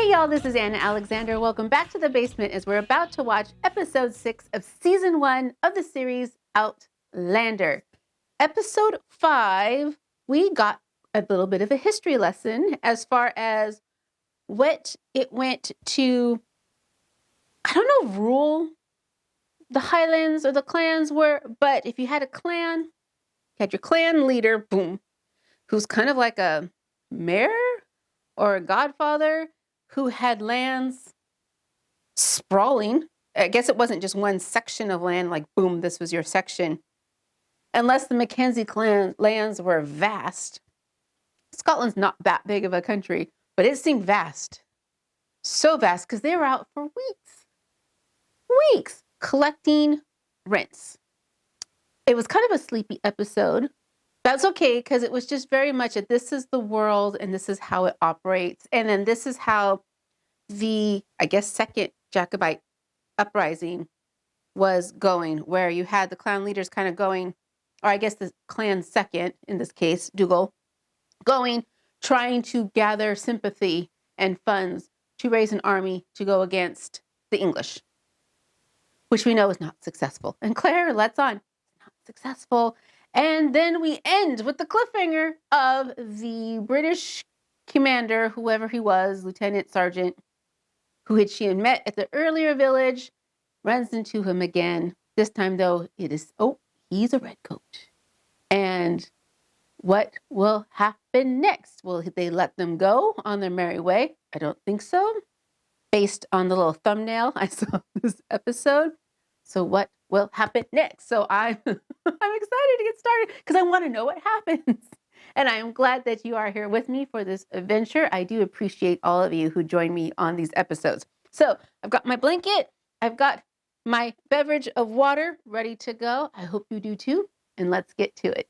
Hey y'all, this is Anna Alexander. Welcome back to the basement as we're about to watch episode 6 of season 1 of the series Outlander. Episode 5, we got a little bit of a history lesson as far as what it went to, I don't know, rule the Highlands or the clans were, but if you had a clan, you had your clan leader, boom, who's kind of like a mayor or a godfather who had lands sprawling. I guess it wasn't just one section of land, like, boom, this was your section. Unless the Mackenzie clan lands were vast. Scotland's not that big of a country, but it seemed vast. So vast, because they were out for weeks, collecting rents. It was kind of a sleepy episode. That's okay, because it was just very much a this is the world and this is how it operates. And then this is how the, I guess, second Jacobite uprising was going, where you had the clan leaders kind of going, or I guess the clan second, in this case, Dougal, going, trying to gather sympathy and funds to raise an army to go against the English, which we know is not successful. And Claire lets on, not successful. And then we end with the cliffhanger of the British commander, whoever he was, lieutenant, sergeant, who she had met at the earlier village, runs into him again. This time, though, it is, he's a redcoat. And what will happen next? Will they let them go on their merry way? I don't think so. Based on the little thumbnail I saw this episode. So what will happen next? So I'm excited to get started because I want to know what happens. And I am glad that you are here with me for this adventure. I do appreciate all of you who join me on these episodes. So I've got my blanket. I've got my beverage of water ready to go. I hope you do too. And let's get to it.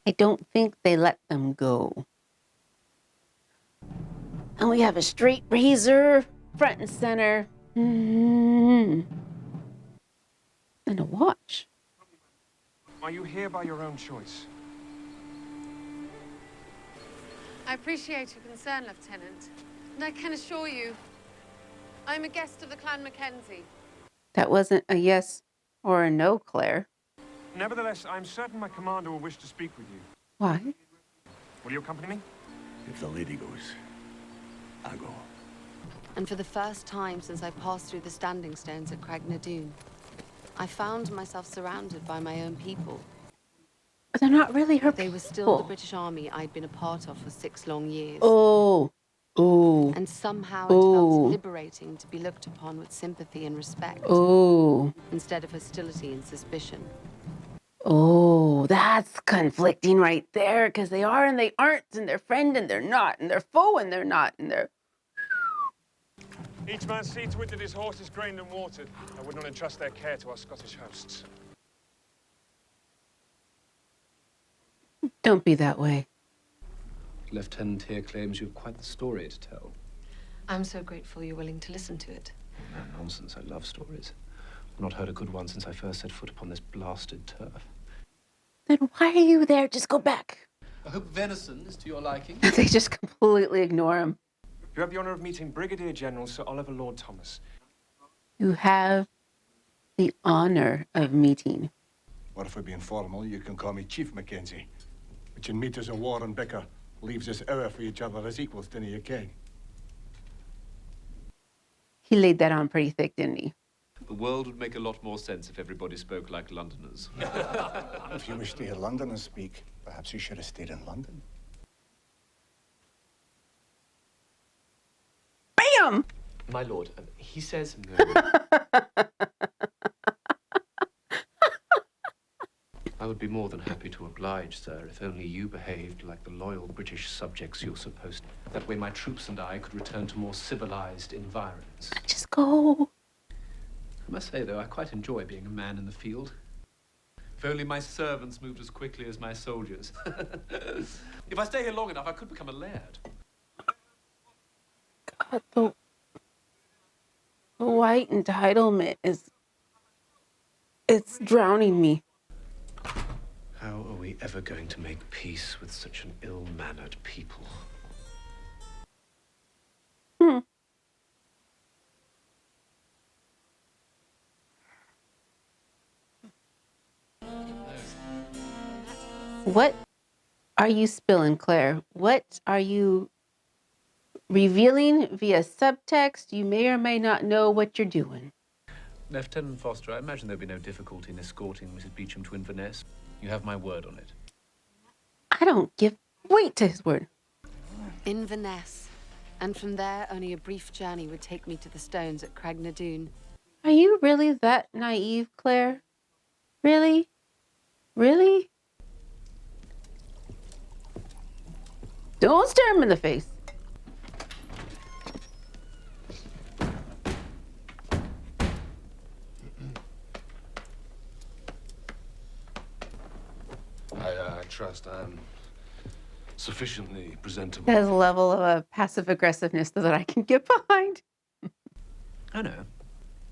I don't think they let them go. And we have a straight razor front and center. And a watch. Are you here by your own choice? I appreciate your concern, Lieutenant. And I can assure you, I'm a guest of the Clan Mackenzie. That wasn't a yes or a no, Claire. Nevertheless, I'm certain my commander will wish to speak with you. Why? Will you accompany me? If the lady goes, I go. And for the first time since I passed through the standing stones at Craignadoon, I found myself surrounded by my own people. But they're not really her They people. were still the British Army I'd been a part of for 6 long years. Oh. And somehow it felt liberating to be looked upon with sympathy and respect. Instead of hostility and suspicion. Oh, that's conflicting right there, because they are and they aren't, and they're friend and they're not, and they're foe and they're not, and they're... Each man see to it that his horse is grained and watered. I would not entrust their care to our Scottish hosts. Don't be that way. Lieutenant here claims you have quite the story to tell. I'm so grateful you're willing to listen to it. No nonsense, I love stories. I've not heard a good one since I first set foot upon this blasted turf. Then why are you there? Just go back. I hope venison is to your liking. They just completely ignore him. You have the honor of meeting Brigadier General Sir Oliver Lord Thomas. You have the honor of meeting. Or if we're being formal, you can call me Chief Mackenzie. Which in meters of war and bicker leaves us hour for each other as equals, dinna you ken? He laid that on pretty thick, didn't he? The world would make a lot more sense if everybody spoke like Londoners. If you wish to hear Londoners speak, perhaps you should have stayed in London. Bam! My lord, he says no. I would be more than happy to oblige, sir, if only you behaved like the loyal British subjects you're supposed to. That way my troops and I could return to more civilized environs. Just go. I must say, though, I quite enjoy being a man in the field. If only my servants moved as quickly as my soldiers. If I stay here long enough, I could become a laird. God, the white entitlement is... it's drowning me. How How are we ever going to make peace with such an ill-mannered people? Hmm. What are you spilling, Claire? What are you revealing via subtext? You may or may not know what you're doing. Lieutenant Foster, I imagine there'll be no difficulty in escorting Mrs. Beecham to Inverness. You have my word on it. I don't give weight to his word. Inverness. And from there, only a brief journey would take me to the stones at Craignadoon. Are you really that naive, Claire? Really? Really? Don't stare him in the face. I trust I'm sufficiently presentable. That is a level of passive aggressiveness that I can get behind. Oh no.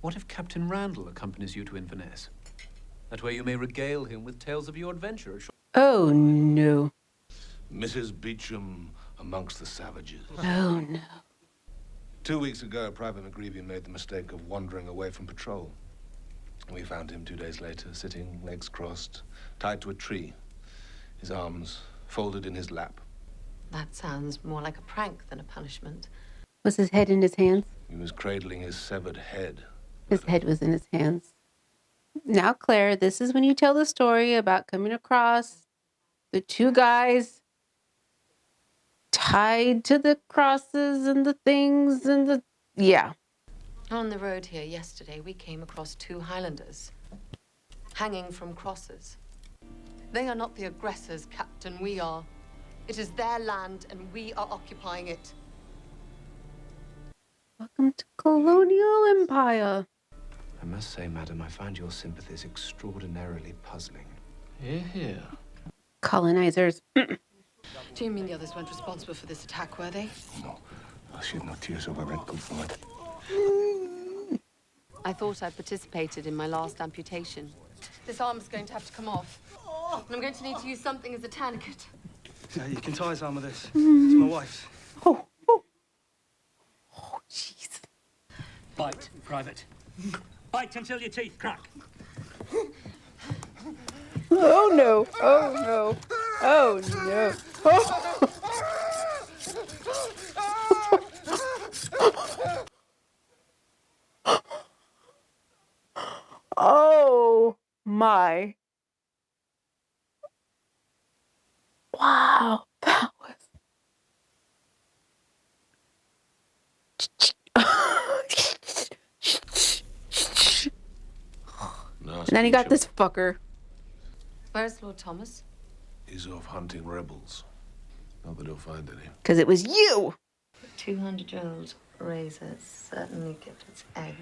What if Captain Randall accompanies you to Inverness? That way you may regale him with tales of your adventure. Oh no. Mrs. Beecham amongst the savages. Oh no. 2 weeks ago, Private McGreevy made the mistake of wandering away from patrol. We found him 2 days later, sitting, legs crossed, tied to a tree, his arms folded in his lap. That sounds more like a prank than a punishment. Was his head in his hands? He was cradling his severed head. His head was in his hands. Now, Claire, this is when you tell the story about coming across the two guys tied to the crosses and the things and the... Yeah. On the road here yesterday, we came across 2 Highlanders, hanging from crosses. They are not the aggressors, Captain, we are. It is their land, and we are occupying it. Welcome to colonial empire. I must say, madam, I find your sympathies extraordinarily puzzling. Hear, hear. Colonizers. Do you mean the others weren't responsible for this attack, were they? No, I shed no tears over Redcoat blood. I thought I'd participated in my last amputation. This arm is going to have to come off. And I'm going to need to use something as a tourniquet. Yeah, you can tie his arm with this. It's my wife's. Oh, jeez. Bite, Private. Bite until your teeth crack. Oh no. Oh no. Oh no. Oh. Oh my. Wow. That was. And then he got this fucker. Where's Lord Thomas? He's off hunting rebels. Not that he'll find any. Because it was you. 200-year-old razor certainly kept its edge.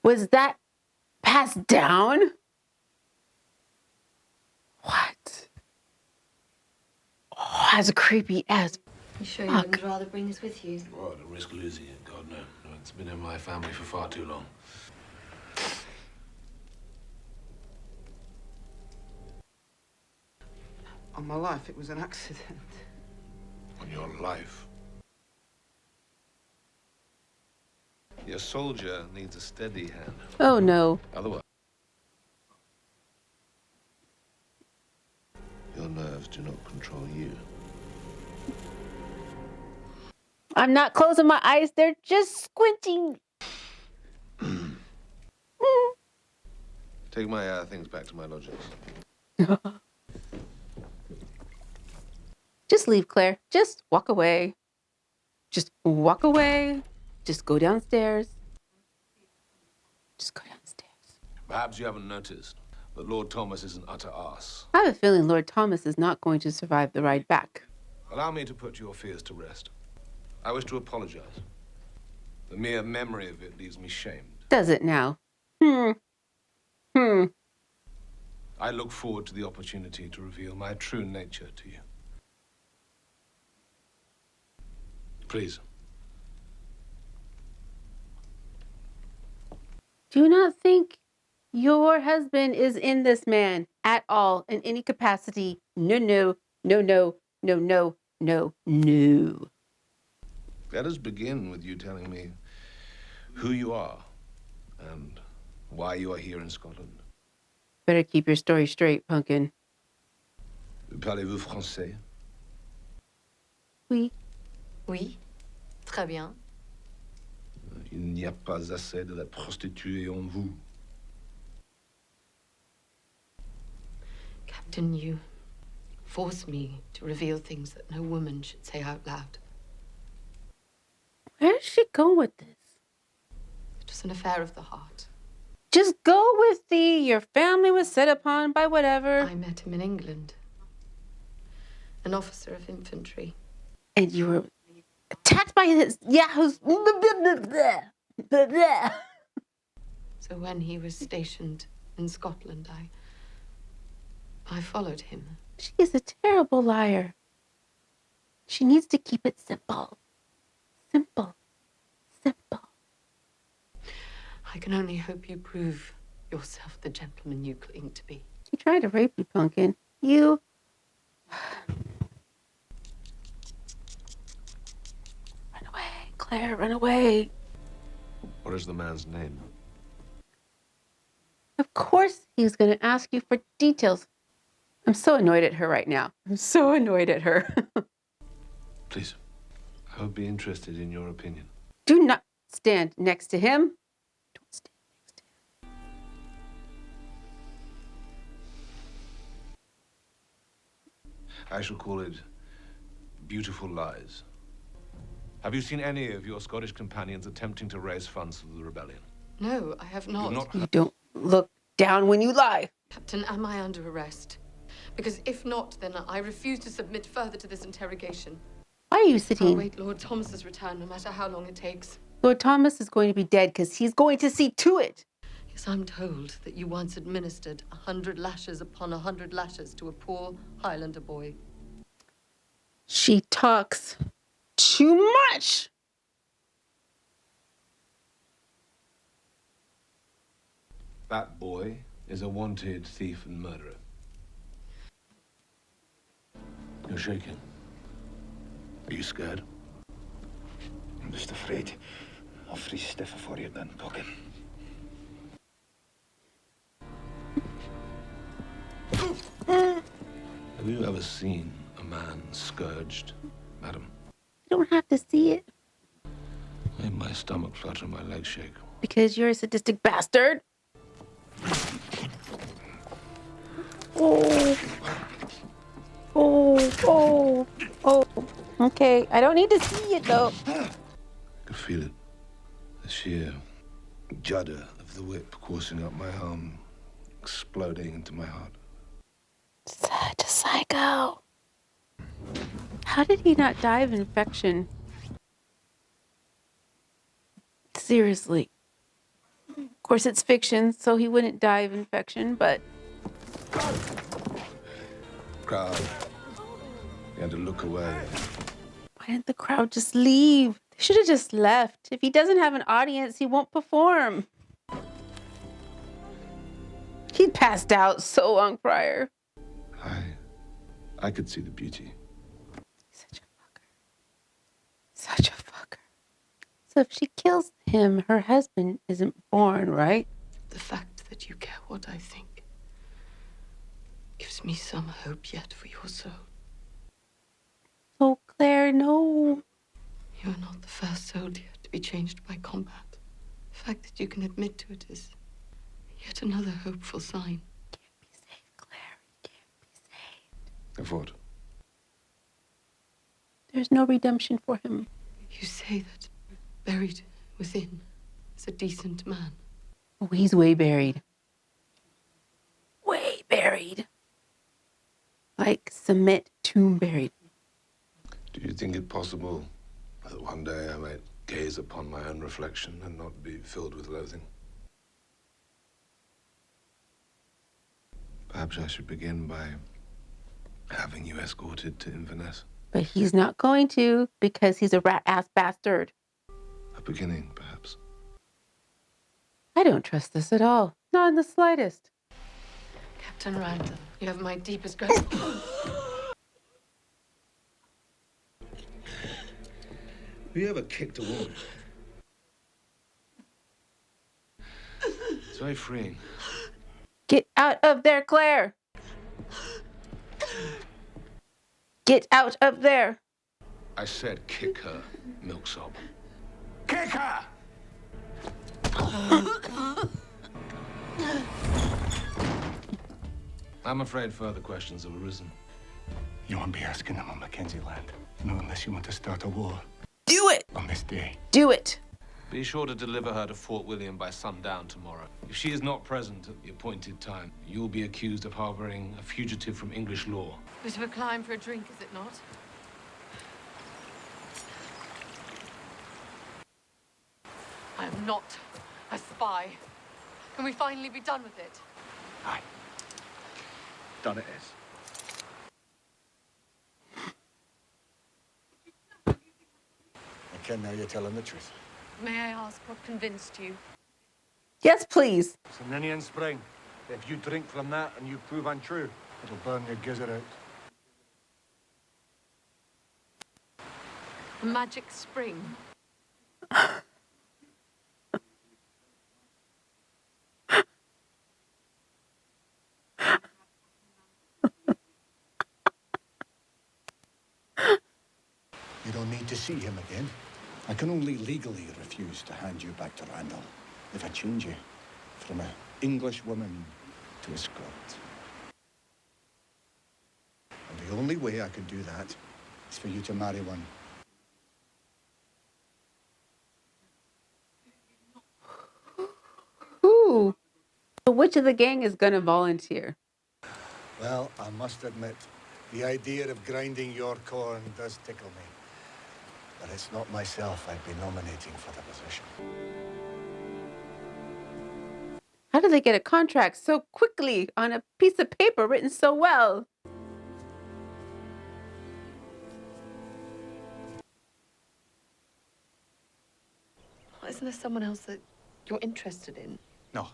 Was that passed down? What? Oh, that's creepy as You sure fuck. you wouldn't rather bring us with you? Well, to risk losing it, God no. No, it's been in my family for far too long. On my life, it was an accident. On your life. Your soldier needs a steady hand. Oh no. Otherwise, your nerves do not control you. I'm not closing my eyes, they're just squinting. Take my things back to my lodgings. Just leave, Claire. Just walk away. Just walk away. Just go downstairs. Just go downstairs. Perhaps you haven't noticed, but Lord Thomas is an utter arse. I have a feeling Lord Thomas is not going to survive the ride back. Allow me to put your fears to rest. I wish to apologize. The mere memory of it leaves me shamed. Does it now? I look forward to the opportunity to reveal my true nature to you. Please. Do you not think your husband is in this man at all in any capacity. No, no, no, no, no, no, no, no. Let us begin with you telling me who you are and why you are here in Scotland. Better keep your story straight, Pumpkin. Parlez-vous français? Oui. Oui, très bien. Il n'y a pas assez de la prostituée en vous. Captain, you forced me to reveal things that no woman should say out loud. Where does she go with this? It was an affair of the heart. Just go with your family was set upon by whatever. I met him in England. An officer of infantry. And you were attacked by his yahoos. So when he was stationed in Scotland, I followed him. She is a terrible liar. She needs to keep it simple. Simple. Simple. I can only hope you prove yourself the gentleman you claim to be. She tried to rape you, Pumpkin. You... Run away, Claire, run away. What is the man's name? Of course he's going to ask you for details. I'm so annoyed at her right now. I'm so annoyed at her. Please, I would be interested in your opinion. Do not stand next to him. Don't stand next to him. I shall call it Beautiful Lies. Have you seen any of your Scottish companions attempting to raise funds for the rebellion? No, I have not. You don't look down when you lie. Captain, am I under arrest? Because if not, then I refuse to submit further to this interrogation. Why are you I'll sitting? wait Lord Thomas's return, no matter how long it takes. Lord Thomas is going to be dead because he's going to see to it. Yes, I'm told that you once administered 100 lashes upon 100 lashes to a poor Highlander boy. She talks too much. That boy is a wanted thief and murderer. You're shaking. Are you scared? I'm just afraid I'll freeze stiffer for you then, Pumpkin. Have you ever seen a man scourged, madam? You don't have to see it Made my stomach flutter and my legs shake. because you're a sadistic bastard. Oh. Oh, oh, oh. Okay, I don't need to see it though. I could feel it. The sheer judder of the whip coursing up my arm, exploding into my heart. Such a psycho. How did he not die of infection? Seriously. Of course, it's fiction, so he wouldn't die of infection, but Crowd began to look away. why didn't the crowd just leave? They should have just left. If he doesn't have an audience, he won't perform. He passed out so long prior. I could see the beauty. Such a fucker. Such a fucker. So if she kills him, her husband isn't born, right? The fact that you care what I think gives me some hope yet for your soul. Oh, Claire, no. You are not the first soldier to be changed by combat. The fact that you can admit to it is yet another hopeful sign. Can't be saved, Claire. Can't be saved. Of what? There's no redemption for him. You say that buried within is a decent man. Oh, he's way buried. Way buried. Like cement tomb buried. Do you think it possible that one day I might gaze upon my own reflection and not be filled with loathing? Perhaps I should begin by having you escorted to Inverness. But he's not going to because he's a rat-ass bastard. A beginning, perhaps. I don't trust this at all. Not in the slightest. Captain Randall, you have my deepest gratitude. Have you ever kicked a woman? It's very freeing. Get out of there, Claire. Get out of there. I said kick her, milksop. Kick her! I'm afraid further questions have arisen. You won't be asking them on Mackenzie land. Not unless you want to start a war. Do it. On this day. Do it. Be sure to deliver her to Fort William by sundown tomorrow. If she is not present at the appointed time, you'll be accused of harboring a fugitive from English law. Bit of a climb for a drink, is it not? I am not a spy. Can we finally be done with it? Aye. Done it is. I can now you're telling the truth. May I ask what convinced you? Yes, please. It's an Indian spring. If you drink from that and you prove untrue, it'll burn your gizzard out. A magic spring. You don't need to see him again. I can only legally refuse to hand you back to Randall if I change you from an English woman to a Scot. And the only way I can do that is for you to marry one. Ooh. So which of the gang is going to volunteer? Well, I must admit, the idea of grinding your corn does tickle me. But it's not myself I'd be nominating for the position. How do they get a contract so quickly on a piece of paper written so well? Isn't there someone else that you're interested in? No,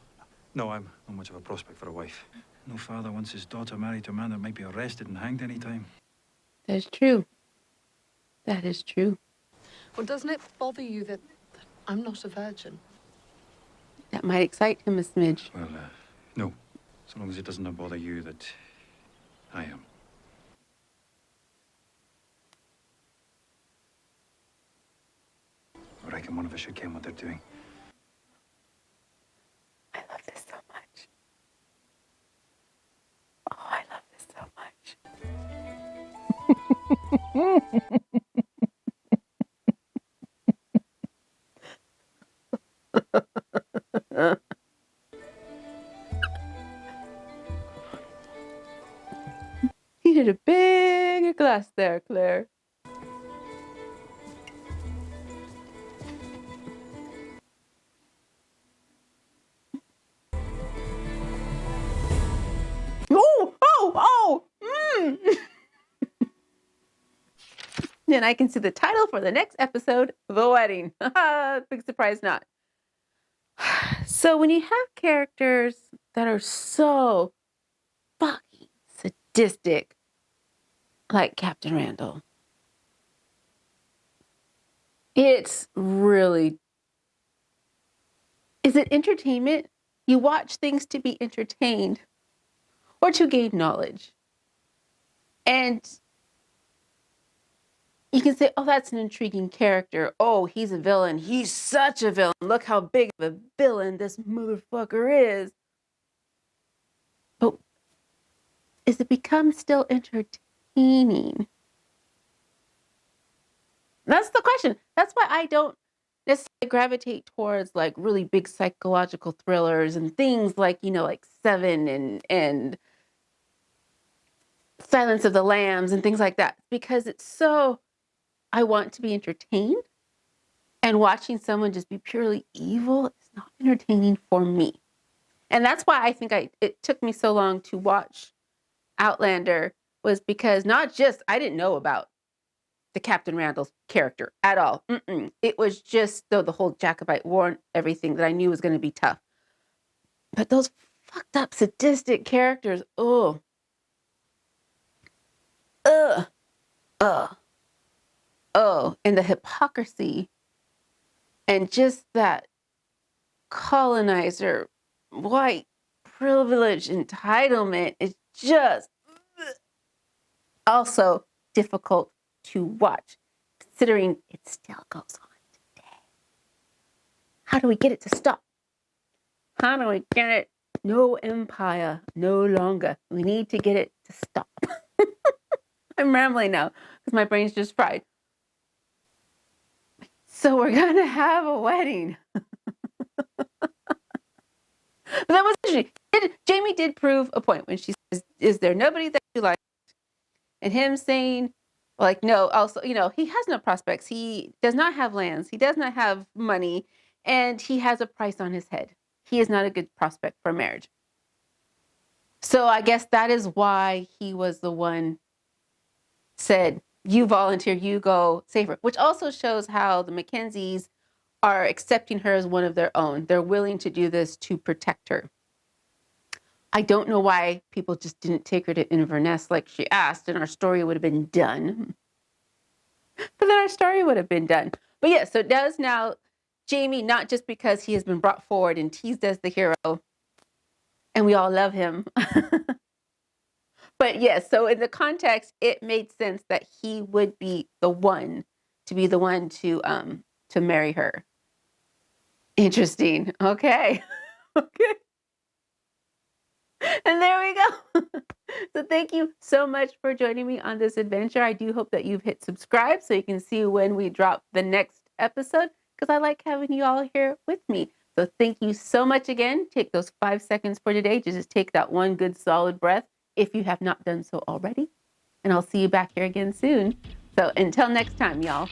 I'm not much of a prospect for a wife. No father wants his daughter married to a man that might be arrested and hanged any time. That is true. That is true. Well, doesn't it bother you that I'm not a virgin? That might excite him a smidge. Well, no. So long as it doesn't bother you that I am. I reckon one of us should ken what they're doing. I love this so much. Oh, I love this so much. You did a bigger glass there, Claire. And I can see the title for the next episode, The Wedding. Big surprise not. So when you have characters that are so fucking sadistic, like Captain Randall, it's really... Is it entertainment? You watch things to be entertained or to gain knowledge. And you can say, oh, that's an intriguing character. Oh, he's a villain. He's such a villain. Look how big of a villain this motherfucker is. But is it become still entertaining? That's the question. That's why I don't necessarily gravitate towards like really big psychological thrillers and things like, you know, like Seven and Silence of the Lambs and things like that. Because it's so... I want to be entertained, and watching someone just be purely evil is not entertaining for me. And that's why I think it took me so long to watch Outlander, was because not just, I didn't know about the Captain Randall's character at all. It was just the whole Jacobite war and everything that I knew was going to be tough. But those fucked up sadistic characters, ugh, ugh, oh, and the hypocrisy and just that colonizer white privilege entitlement is just also difficult to watch, considering it still goes on today. How do we get it to stop? How do we get it? No empire, no longer. We need to get it to stop. I'm rambling now because my brain's just fried. So we're going to have a wedding. But that was interesting. Jamie did prove a point when she says, is there nobody that you like? And him saying, like, no, also, you know, he has no prospects. He does not have lands. He does not have money. And he has a price on his head. He is not a good prospect for marriage. So I guess that is why he was the one said, you volunteer, you go save her. Which also shows how the Mackenzies are accepting her as one of their own. They're willing to do this to protect her. I don't know why people just didn't take her to Inverness like she asked, and our story would have been done. But then our story would have been done. But yeah, so it does now Jamie, not just because he has been brought forward and teased as the hero, and we all love him. But yes, so in the context, it made sense that he would be the one to marry her. Interesting. Okay. Okay. And there we go. So thank you so much for joining me on this adventure. I do hope that you've hit subscribe so you can see when we drop the next episode, because I like having you all here with me. So thank you so much again. Take those 5 seconds for today to just take that one good solid breath if you have not done so already. And I'll see you back here again soon. So until next time, y'all.